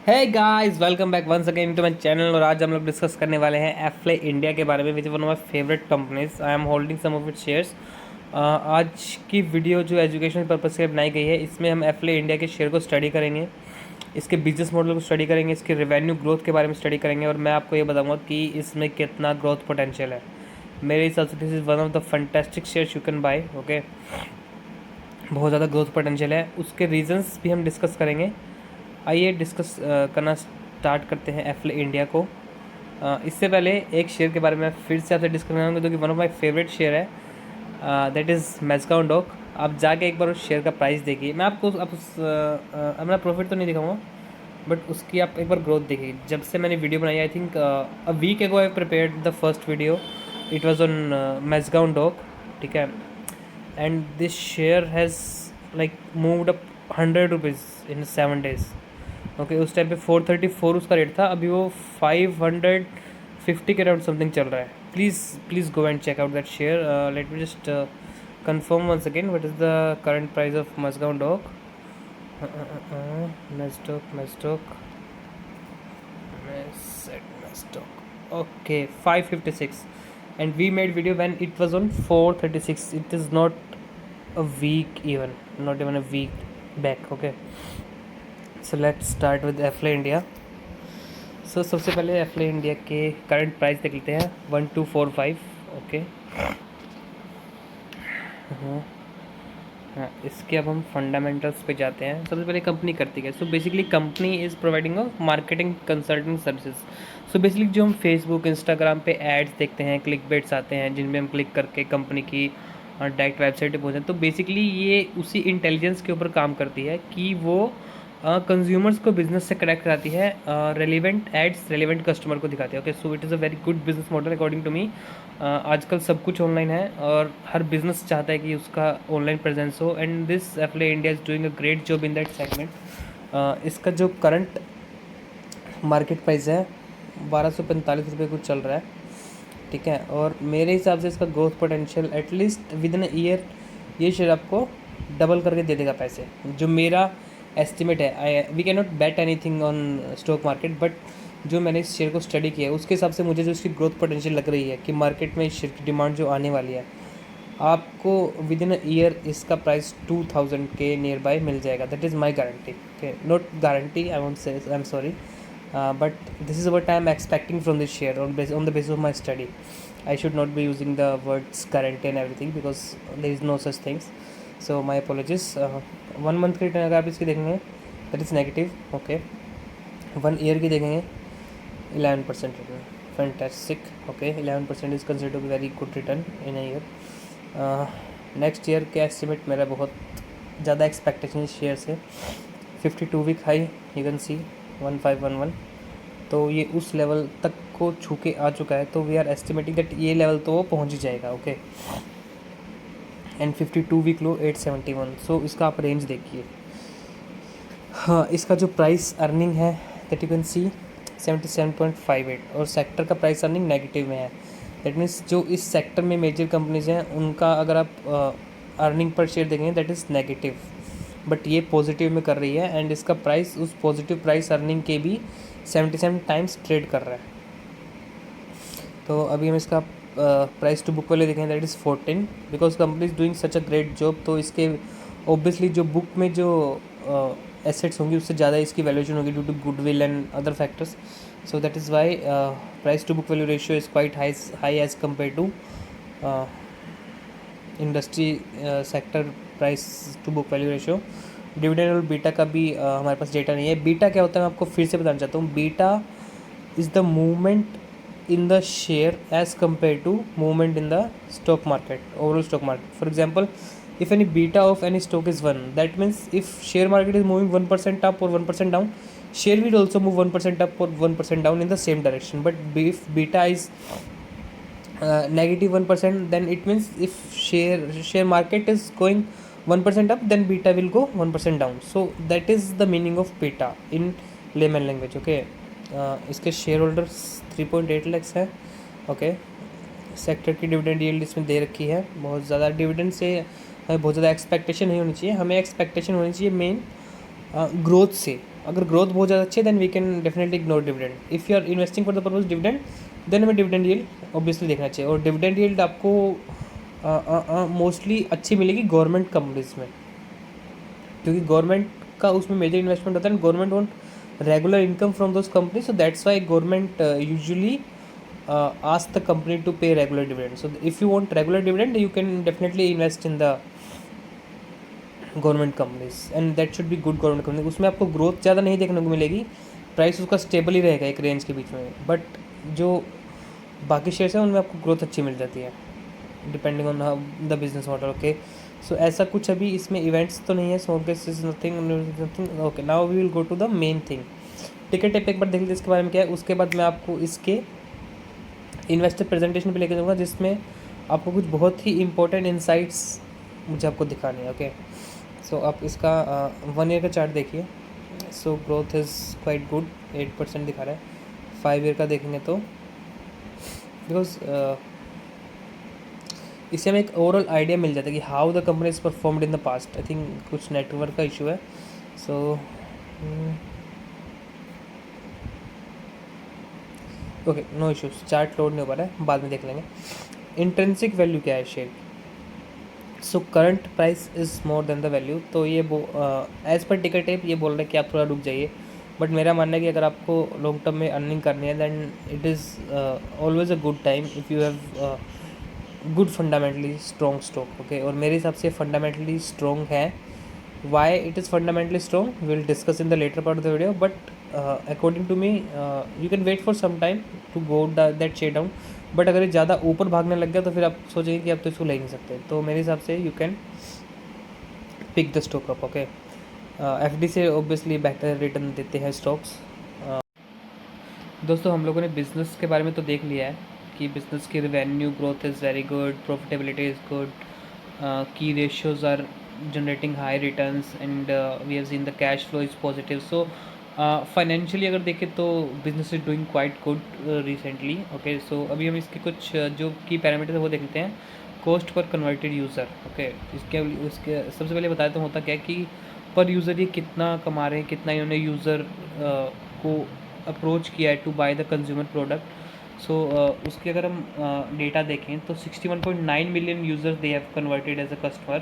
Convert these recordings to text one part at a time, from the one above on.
Hey guys, welcome back once again to my channel. और आज हम लोग डिस्कस करने वाले हैं एफले इंडिया के बारे में, which one of my favourite companies. I am holding some of it shares. आज की वीडियो जो एजुकेशन पर्पज़ से बनाई गई है, इसमें हम एफले इंडिया के शेयर को स्टडी करेंगे, इसके बिजनेस मॉडल को स्टडी करेंगे, इसके रेवेन्यू ग्रोथ के बारे में स्टडी करेंगे, और मैं आपको ये बताऊंगा कि इसमें कितना ग्रोथ पोटेंशियल है। मेरे हिसाब से this is one of the fantastic shares you can buy. Okay, बहुत ज़्यादा ग्रोथ पोटेंशियल है, उसके रीजंस भी हम डिस्कस करेंगे। आइए डिस्कस करना स्टार्ट करते हैं एफले इंडिया को। इससे पहले एक शेयर के बारे में फिर से आपसे डिस्कस करूँगा, जो कि one of my favourite share है, दैट इज़ मैज़गांव डॉक। आप जाके एक बार उस शेयर का प्राइस देखिए। मैं आपको अपना प्रॉफिट तो नहीं दिखाऊंगा, बट उसकी आप एक बार ग्रोथ देखिए। जब से मैंने वीडियो बनाई, I think a week ago I prepared the first video, it was on Mazagon Dock, ठीक है। And this share has like moved up 100 rupees in 7 days। Okay, उस टाइम पे 434 उसका रेट था, अभी वो 550 के अराउंड समथिंग चल रहा है। Please please go and check out that share. Let me just confirm once again what is the current price of Mazgaon Dock. Mazdock. Okay, 556, and we made video when it was on 436. It is not a week, even not even a week back. Okay, so let's start with Affle India. So सबसे पहले Affle India के current price देख लेते हैं, 1245। Okay, हाँ, इसके अब हम फंडामेंटल्स पे जाते हैं। सबसे पहले कंपनी करती है, so basically company is providing a marketing consulting services. So basically जो हम फेसबुक इंस्टाग्राम पे एड्स देखते हैं, क्लिक बेट्स आते हैं, जिनमें हम क्लिक करके कंपनी की डायरेक्ट वेबसाइट पे पहुँचते हैं, तो बेसिकली ये उसी इंटेलिजेंस के ऊपर काम करती है कि वो कंज्यूमर्स को बिजनेस से कनेक्ट कराती है, रेलिवेंट एड्स रेलिवेंट कस्टमर को दिखाती है। Okay, so it is a very good business model according to me. आजकल सब कुछ ऑनलाइन है और हर बिजनेस चाहता है कि उसका ऑनलाइन प्रेजेंस हो, and this Affle India is doing a great job in that segment. इसका जो करंट मार्केट प्राइस है 1245 रुपये कुछ चल रहा है, ठीक है। और मेरे हिसाब से इसका growth potential at least within year ये शेयर आपको डबल करके दे देगा पैसे, जो मेरा एस्टिमेट है। We can not bet anything on stock market, but जो मैंने इस शेयर को स्टडी किया है उसके हिसाब से मुझे जो इसकी ग्रोथ पोटेंशियल लग रही है कि मार्केट में इस शेयर की डिमांड जो आने वाली है, आपको विद इन ईयर इसका प्राइस 2000 के नियर बाय मिल जाएगा। That is my guarantee. Okay, not guarantee, I won't say, I am sorry, but this is what I am expecting from this share on the basis of my study. I should not be using the words guarantee and everything because there is no such things. So my apologies. 1 month की return अगर आप इसकी देखेंगे that is negative. Okay, 1 year की देखेंगे 11% return, fantastic. Okay, 11% is considered to be very good return in a year. Next year के estimate मेरा बहुत ज़्यादा एक्सपेक्टेशन शेयर से 52 week high you can see 1511, तो ये उस लेवल तक को छू के आ चुका है, तो वी आर एस्टिमेटिंग दैट ये लेवल तो वो पहुंच ही जाएगा। ओके, एंड 52 वीक लो 871, सो इसका आप रेंज देखिए। हाँ, इसका जो प्राइस अर्निंग है दैट यू कैन सी 77.58, और सेक्टर का प्राइस अर्निंग नेगेटिव में है। दैट मीन्स जो इस सेक्टर में मेजर कंपनीज हैं उनका अगर आप अर्निंग पर शेयर देखेंगे दैट इज़ नेगेटिव, बट ये पॉजिटिव में कर रही है, एंड इसका प्राइस उस पॉजिटिव प्राइस अर्निंग के भी 77 टाइम्स ट्रेड कर रहा है। तो अभी हम इसका प्राइस टू बुक वैल्यू देखें that is 14, because company is doing such a great job, तो इसके ऑब्वियसली जो बुक में जो एसेट्स होंगी उससे ज़्यादा इसकी वैल्यूएशन होगी due to goodwill and other factors. So that is why price to book value ratio is quite high as compare to industry sector price to book value ratio. Dividend और beta का भी हमारे पास data नहीं है। Beta क्या होता है मैं आपको फिर से बताना चाहता हूँ। Beta is the movement in the share as compared to movement in the stock market, overall stock market. For example, if any beta of any stock is 1, that means if share market is moving 1% up or 1% down, share will also move 1% up or 1% down in the same direction. But if beta is negative 1%, then it means if share market is going 1% up, then beta will go 1% down. So that is the meaning of beta in layman language. Okay, इसके share holders 3.8 lakh है। Okay, sector की dividend yield इसमें दे रखी है। बहुत ज़्यादा dividend से हमें बहुत ज़्यादा एक्सपेक्टेशन नहीं होनी चाहिए, हमें एक्सपेक्टेशन होनी चाहिए मेन ग्रोथ से। अगर ग्रोथ बहुत ज़्यादा अच्छी है then we can definitely ignore dividend. If you are investing for the purpose dividend then हमें डिविडेंड यील्ड ऑब्वियसली देखना चाहिए। और डिविडेंड यील्ड आपको मोस्टली अच्छी मिलेगी गवर्नमेंट कंपनीज में, क्योंकि गवर्नमेंट का उसमें मेजर इन्वेस्टमेंट होता है, government want regular income from those company, so that's why government usually ask the company to pay regular dividend. So if you want regular dividend you can definitely invest in the government companies and that should be good government company. उसमें आपको growth ज़्यादा नहीं देखने को मिलेगी, price उसका stable ही रहेगा एक रेंज के बीच में, बट जो बाकी शेयर्स हैं उनमें आपको ग्रोथ अच्छी मिल जाती है depending on the business model. Okay, so ऐसा कुछ अभी इसमें इवेंट्स तो नहीं है, so this is nothing. Okay, now we will go to the main thing. Ticket tip एक बार देख लीजिए इसके बारे में क्या है, उसके बाद मैं आपको इसके इन्वेस्टर प्रेजेंटेशन पे लेके जाऊँगा जिसमें आपको कुछ बहुत ही इंपॉर्टेंट इंसाइट्स मुझे आपको दिखाने हैं। ओके, सो आप इसका 1 ईयर का चार्ट देखिए। So growth is quite good, 8% दिखा रहा है। 5 ईयर का देखेंगे तो बिकॉज इससे हमें एक ओवरऑल आइडिया मिल जाता है कि how the company is performed in the past. I think कुछ नेटवर्क का इशू है, so okay no issues, chart load नहीं हो पा रहा है, बाद में देख लेंगे। इंट्रिंसिक वैल्यू क्या है share, so current price is more than the value. तो ये एज़ पर टिकट टेप ये बोल रहे हैं कि आप थोड़ा रुक जाइए, बट मेरा मानना है कि अगर आपको लॉन्ग टर्म में अर्निंग करनी है than it is always a good time if you have good fundamentally strong stock. Okay, और मेरे हिसाब से फंडामेंटली स्ट्रॉन्ग है। Why it is fundamentally strong will discuss in the later part of the video, but according to me you can wait for some time to go that share down. But अगर ये ज़्यादा ऊपर भागने लग गया तो फिर आप सोचेंगे कि आप तो इसको ले नहीं सकते। तो मेरे हिसाब से you can pick the stock up. Okay, FD से ऑब्वियसली बेहतर रिटर्न देते हैं स्टॉक्स। दोस्तों हम लोगों ने बिज़नेस के बारे में तो देख लिया है कि बिज़नेस की revenue growth is very good, profitability is good, key ratios are generating high returns and we have seen the cash flow is positive. So financially अगर देखें तो business is doing quite good recently. Okay, so अभी हम इसके कुछ जो की parameter है वो देख लेते हैं। Cost per converted user. Okay, इसके सबसे पहले बताया तो होता क्या है कि पर यूज़र ये कितना कमा रहे हैं, कितना इन्होंने यूज़र को अप्रोच किया है to buy the consumer product. So उसके अगर हम डेटा देखें तो 61.9 million users they have converted as a customer.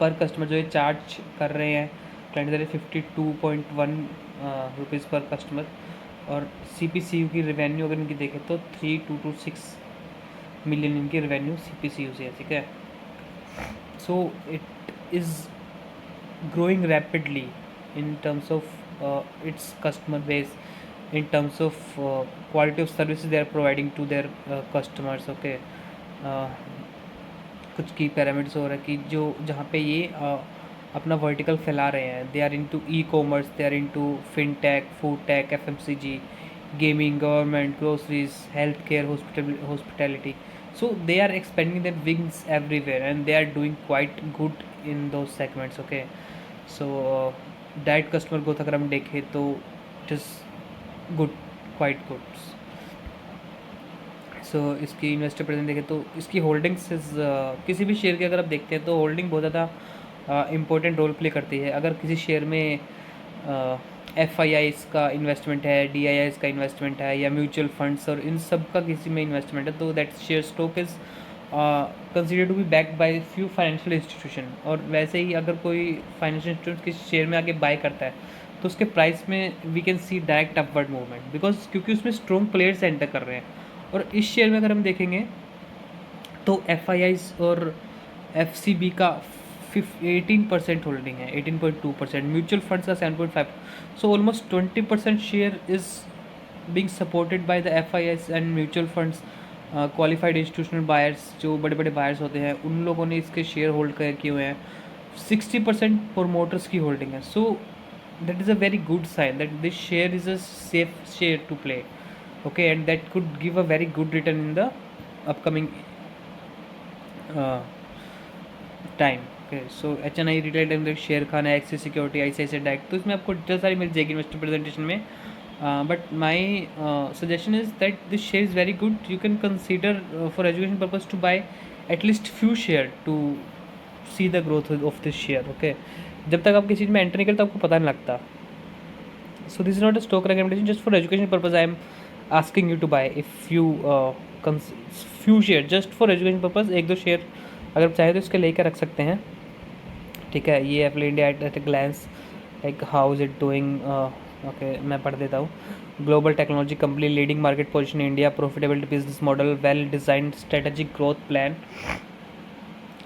Per customer जो है चार्ज कर रहे हैं क्लाइंट दर 52.1 रुपीज़ पर कस्टमर। और CPCU की रेवेन्यू अगर इनकी देखें तो 3226 मिलियन इनकी रेवेन्यू CPCU से है। ठीक है, सो it is growing rapidly in terms of its customer base, in terms of quality of services they are providing to their customers. Okay, कुछ की पैरामीटर्स हो रहा है कि जो जहाँ पे ये अपना वर्टिकल फैला रहे हैं, they are into e-commerce, they are into fintech, food tech, FMCG, gaming, government, groceries, health care, hospitality. So they are expanding their wings everywhere and they are doing quite good in those segments. Okay, so that customer growth अगर हम देखें तो it is good, quite good. सो इसकी investor present देखें तो इसकी holdings किसी भी शेयर की अगर आप देखते हैं तो होल्डिंग बहुत ज़्यादा इम्पोर्टेंट रोल प्ले करती है। अगर किसी शेयर में FIIs का इन्वेस्टमेंट है, DIIs का इन्वेस्टमेंट है, या म्यूचुअल फंड्स और इन सब का किसी में इन्वेस्टमेंट है तो that share stock is consider to be backed by few financial institution. और वैसे ही अगर कोई फाइनेंशियल इंस्टीट्यूट किसी शेयर में आके बाय करता है तो उसके प्राइस में we can see direct upward movement, because क्योंकि उसमें स्ट्रॉन्ग प्लेयर्स एंटर कर रहे हैं। और इस शेयर में अगर हम देखेंगे तो FIIs और FCB का 18% होल्डिंग है, 18.2%, म्यूचुअल फंड्स का 7.5। So almost 20% share is being supported by the FIIs and mutual funds. Qualified institutional buyers जो बड़े बड़े बायर्स होते हैं उन लोगों ने इसके शेयर होल्ड किए हुए हैं। 60% प्रोमोटर्स की होल्डिंग है। So that is a very good sign that this share is a safe share to play. Okay, and that could give a very good return in the upcoming time. Okay, so HNI retail index, Sharekhan, Axis security, ICICI direct, तो इसमें आपको detail सारी मिल जाएगी investor presentation में। But my suggestion is that this share is very good, you can consider for education purpose to buy at least few share to see the growth of this share. Okay, जब तक आप किसी चीज़ में enter नहीं करते आपको पता नहीं लगता So this is not a stock recommendation, just for education purpose I am asking you to buy. If you few share just for education purpose, एक दो शेयर अगर चाहे तो इसके लेकर रख सकते हैं, ठीक है। ये Apple India at a glance, like how is it doing. Okay, मैं पढ़ देता हूँ। Global technology company, leading market position India, profitability business model, well designed strategic growth plan,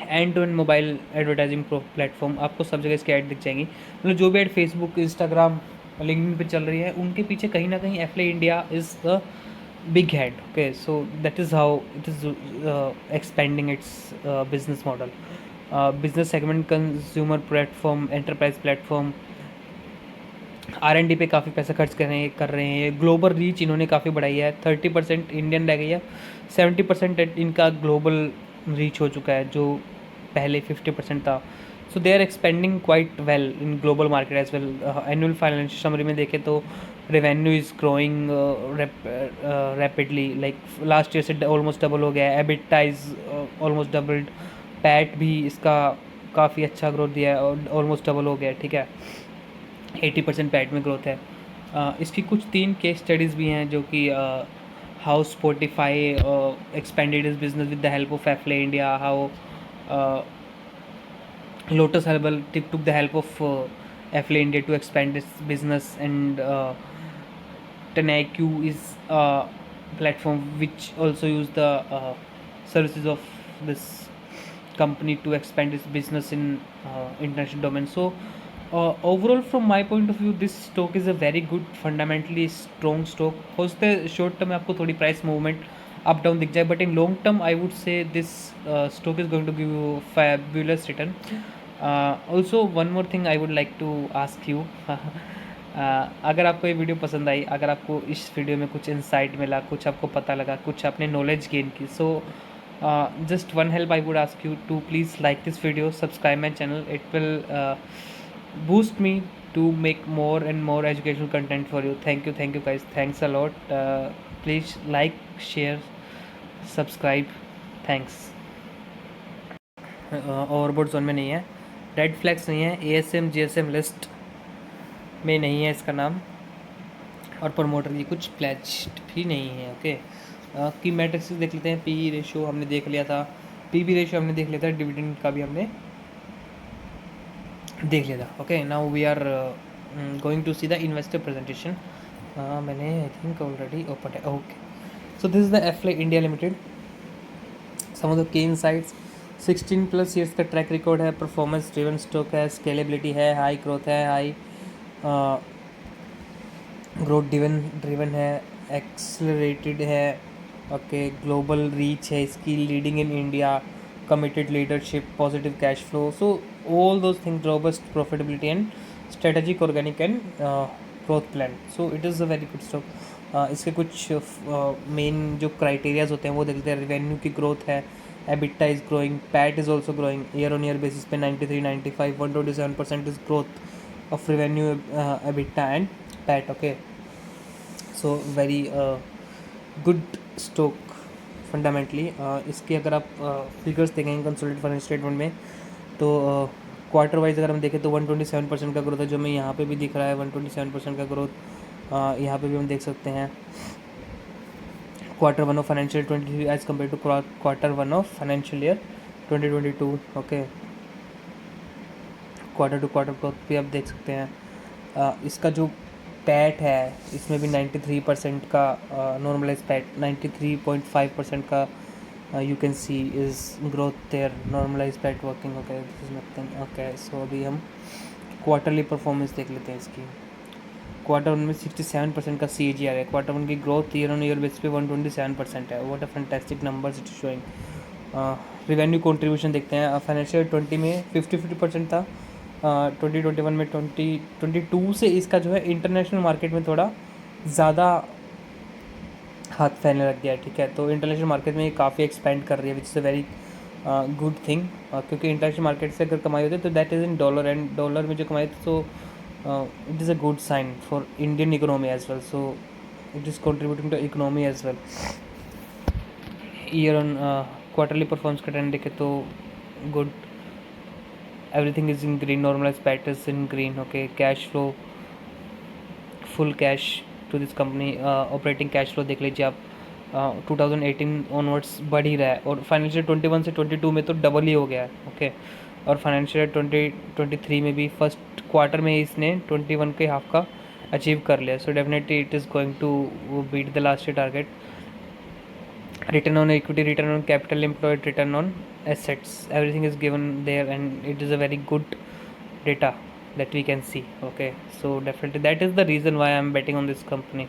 end to end mobile advertising platform. आपको सब जगह इसकी add दिख जाएंगी, मतलब जो भी ऐड फेसबुक, इंस्टाग्राम, लिंक्डइन पे चल रही है, उनके पीछे कहीं ना कहीं Apple India is the big head. Okay, so that is how it is expanding its business model. Business segment, consumer platform, enterprise platform, R&D पे काफ़ी पैसा खर्च कर रहे हैं। ग्लोबल रीच इन्होंने काफ़ी बढ़ाई है, 30% इंडियन रह गई है, 70% इनका ग्लोबल रीच हो चुका है, जो पहले 50% था। So they are expanding quite well in global market as well. Annual financial summary में देखें तो revenue is growing rapidly, like last year से ऑलमोस्ट डबल हो गया है। EBITDA is almost doubled, PAT भी इसका काफ़ी अच्छा ग्रोथ दिया है, ऑलमोस्ट डबल हो गया है, ठीक है। 80% पैट में ग्रोथ है। इसकी कुछ 3 केस स्टडीज़ भी हैं, जो कि how Spotify expanded is business with the help of Apple India, how Lotus Herbal took the help of Apple India to expand its business, and Tenaiku is a platform which also use the services of this company to expand its business in international domain. So overall, from my point of view, this stock is a very good, fundamentally strong stock. हो सकता है short term में आपको थोड़ी price movement up down दिख जाए, but in long term I would say this stock is going to give you fabulous return. Also one more thing I would like to ask you. अगर आपको ये video पसंद आई, अगर आपको इस video में कुछ इंसाइट मिला, कुछ आपको पता लगा, कुछ आपने नॉलेज गेन की, सो just one help I would ask you to please like this video, subscribe my channel. It will boost me to make more and more educational content for you. Thank you guys, thanks a lot. Please like, share, subscribe, thanks. Overboard zone में नहीं है, red flags नहीं है, ASM GSM list में नहीं है इसका नाम, और प्रमोटर की कुछ प्लेज भी नहीं है। ओके, की मैट्रिक्स देख लेते हैं। PE रेशियो हमने देख लिया था, PB रेशियो हमने देख लिया था, डिविडेंड का भी हमने देख लिया था। Okay, now we are going to see the investor presentation. मैंने आई थिंक ऑलरेडी ओपन है। Okay, so this is the Apple India limited. Some of the key insights, 16+ years का ट्रैक रिकॉर्ड है, परफॉर्मेंस ड्रिवन स्टॉक है, scalability है, high growth है, high growth driven है, accelerated है। Okay, global reach है इसकी, leading in India, committed leadership, positive cash flow, so all those things, robust profitability and strategic organic and growth plan. So it is a very good stock. इसके कुछ main जो criterias होते हैं वो देखते हैं। रेवेन्यू की ग्रोथ है, EBITDA is growing, PAT is also growing, year on year basis पे 93, 95, 127% is growth of revenue, EBITDA and PAT. Okay, so very good stock fundamentally. इसके अगर आप फिगर्स देखेंगे कंसोलिडेटेड फाइनेंशियल स्टेटमेंट में, तो क्वार्टर वाइज अगर हम देखें तो 127% का ग्रोथ है, जो हमें यहाँ पे भी दिख रहा है। 127% का ग्रोथ यहाँ पे भी हम देख सकते हैं। Quarter 1 of financial 23 as compare to quarter 1 of financial year 2022। Okay, quarter to quarter growth भी आप देख सकते हैं। इसका जो पैट है, इसमें भी 93% का नॉर्मलाइज पैट, 93.5% का you can see is growth there, normalise PAT working. Okay, this is nothing. Okay, so अभी हम क्वार्टरली परफॉर्मेंस देख लेते हैं इसकी। क्वार्टर 1 में 67% का CAGR है। क्वार्टर 1 की growth year on year base पे 127% है। What a fantastic numbers it showing. Revenue contribution देखते हैं। फाइनेंशियल 20 में 50% था, 2021 में 2022 से इसका जो है इंटरनेशनल मार्केट में थोड़ा ज़्यादा हाथ फैलने लग गया है, ठीक है। तो इंटरनेशनल मार्केट में ये काफ़ी एक्सपेंड कर रही है, which is a very good thing, क्योंकि इंटरनेशनल मार्केट से अगर कमाई होती है तो that is in dollar, and dollar में जो कमाई तो it is a good sign for Indian economy as well. So it is contributing to economy as well. Year on quarterly performance का trend देखे तो good, everything is in green, normalized PAT is in green. Okay, cash flow full cash to this company. Operating cash flow देख लीजिए आप, 2018 onwards बढ़ ही रहा है, और फाइनेंशियल 21 से 22 में तो डबल ही हो गया है। ओके, और फाइनेंशियल 2023 में भी फर्स्ट क्वार्टर में ही इसने 21 के हाफ का अचीव कर लिया। So definitely it is going to beat the last year target. Return on equity, return on capital employed, return on assets, everything is given there, and it is a very good data that we can see. Okay, so definitely that is the reason why I'm betting on this company.